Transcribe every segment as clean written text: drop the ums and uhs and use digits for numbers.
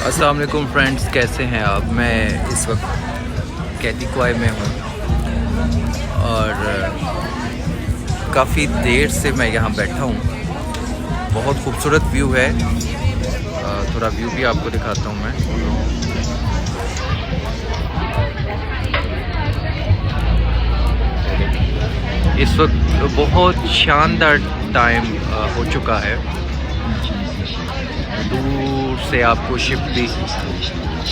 अस्सलाम वालेकुम फ्रेंड्स, कैसे हैं आप। मैं इस वक्त कैतिकुआई में हूँ और काफ़ी देर से मैं यहाँ बैठा हूँ। बहुत खूबसूरत व्यू है, थोड़ा व्यू भी आपको दिखाता हूँ मैं। इस वक्त बहुत शानदार टाइम हो चुका है। दूर से आपको शिप भी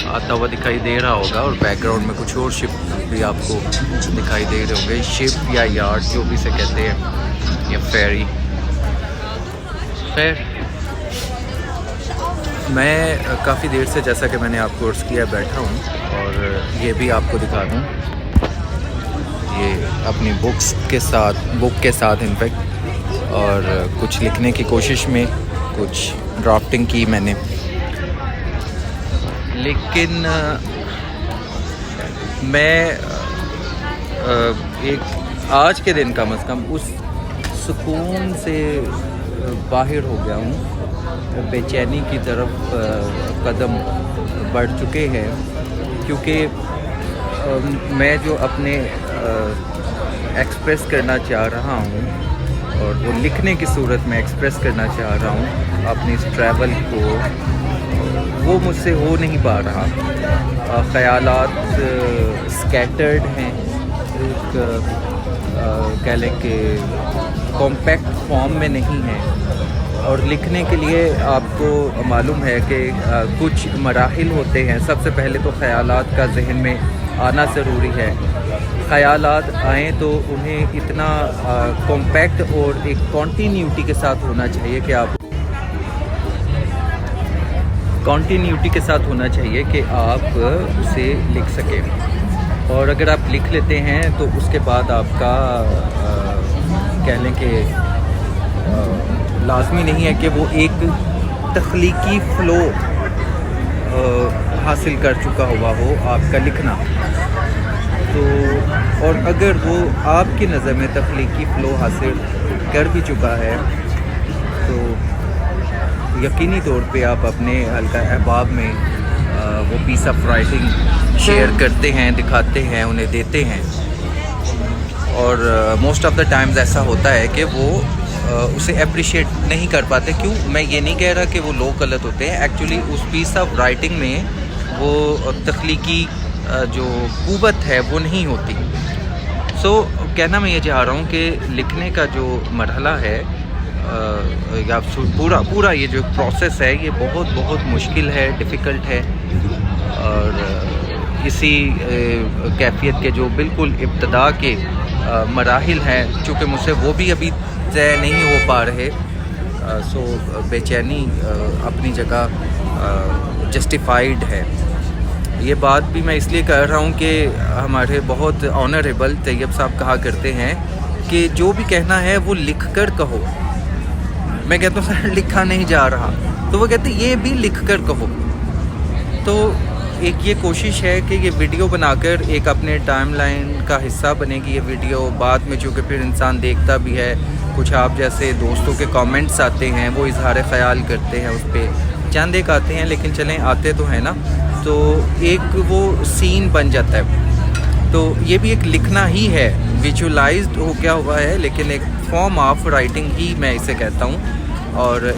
आता हुआ दिखाई दे रहा होगा और बैकग्राउंड में कुछ और शिप भी आपको दिखाई दे रहे होंगे। शिप या यार्ड जो भी से कहते हैं, या फेरी। खैर, मैं काफ़ी देर से, जैसा कि मैंने आपको अर्ज़ किया, बैठा हूँ और ये भी आपको दिखा दूँ। ये अपनी बुक के साथ इनफैक्ट, और कुछ लिखने की कोशिश में कुछ ड्राफ्टिंग की मैंने, लेकिन मैं एक आज के दिन कम से कम उस सुकून से बाहर हो गया हूँ। बेचैनी की तरफ कदम बढ़ चुके हैं, क्योंकि मैं जो अपने एक्सप्रेस करना चाह रहा हूँ और वो लिखने की सूरत में एक्सप्रेस करना चाह रहा हूँ अपनी इस ट्रैवल को, वो मुझसे हो नहीं पा रहा। ख़यालात स्कैटर्ड हैं, एक कह लें कि कॉम्पैक्ट फॉर्म में नहीं है। और लिखने के लिए आपको मालूम है कि कुछ मराहिल होते हैं। सबसे पहले तो ख़यालात का जहन में आना ज़रूरी है। ख़यालात आएँ तो उन्हें इतना कॉम्पैक्ट और एक कॉन्टीन्यूटी के साथ होना चाहिए कि आप उसे लिख सकें। और अगर आप लिख लेते हैं तो उसके बाद आपका कह लें कि लाज़मी नहीं है कि वो एक तख्लीकी फ़्लो हासिल कर चुका हुआ हो आपका लिखना। तो और अगर वो आपकी नज़र में तख्लीकी फ़्लो हासिल कर भी चुका है तो यकीनी तौर पे आप अपने हल्का अहबाब में वो पीस ऑफ राइटिंग शेयर करते हैं, दिखाते हैं, उन्हें देते हैं। और मोस्ट ऑफ़ द टाइम्स ऐसा होता है कि वो उसे अप्रिशिएट नहीं कर पाते। क्यों? मैं ये नहीं कह रहा कि वो लोग गलत होते हैं। एक्चुअली उस पीस ऑफ राइटिंग में वो तख्लीकी जो कुव्वत है वो नहीं होती। सो कहना मैं ये चाह रहा हूँ कि लिखने का जो मरहला है या पूरा ये जो प्रोसेस है, ये बहुत मुश्किल है, डिफ़िकल्ट है। और इसी कैफियत के जो बिल्कुल इब्तदा के मराहिल हैं, चूँकि मुझसे वो भी अभी तय नहीं हो पा रहे, सो बेचैनी अपनी जगह जस्टिफाइड है। ये बात भी मैं इसलिए कर रहा हूँ कि हमारे बहुत ऑनरेबल तैयब साहब कहा करते हैं कि जो भी कहना है वो लिख कर कहो। मैं कहता हूँ सर लिखा नहीं जा रहा, तो वो कहते ये भी लिख कर कहो। तो एक ये कोशिश है कि ये वीडियो बनाकर एक अपने टाइमलाइन का हिस्सा बनेगी ये वीडियो। बाद में चूँकि फिर इंसान देखता भी है, कुछ आप जैसे दोस्तों के कमेंट्स आते हैं, वो इजहार ख़याल करते हैं, उस पर चंद एक आते हैं, लेकिन चलें आते तो हैं ना, तो एक वो सीन बन जाता है। तो ये भी एक लिखना ही है, विजुअलाइज्ड हो क्या हुआ है, लेकिन एक फॉर्म ऑफ राइटिंग ही मैं इसे कहता हूँ। और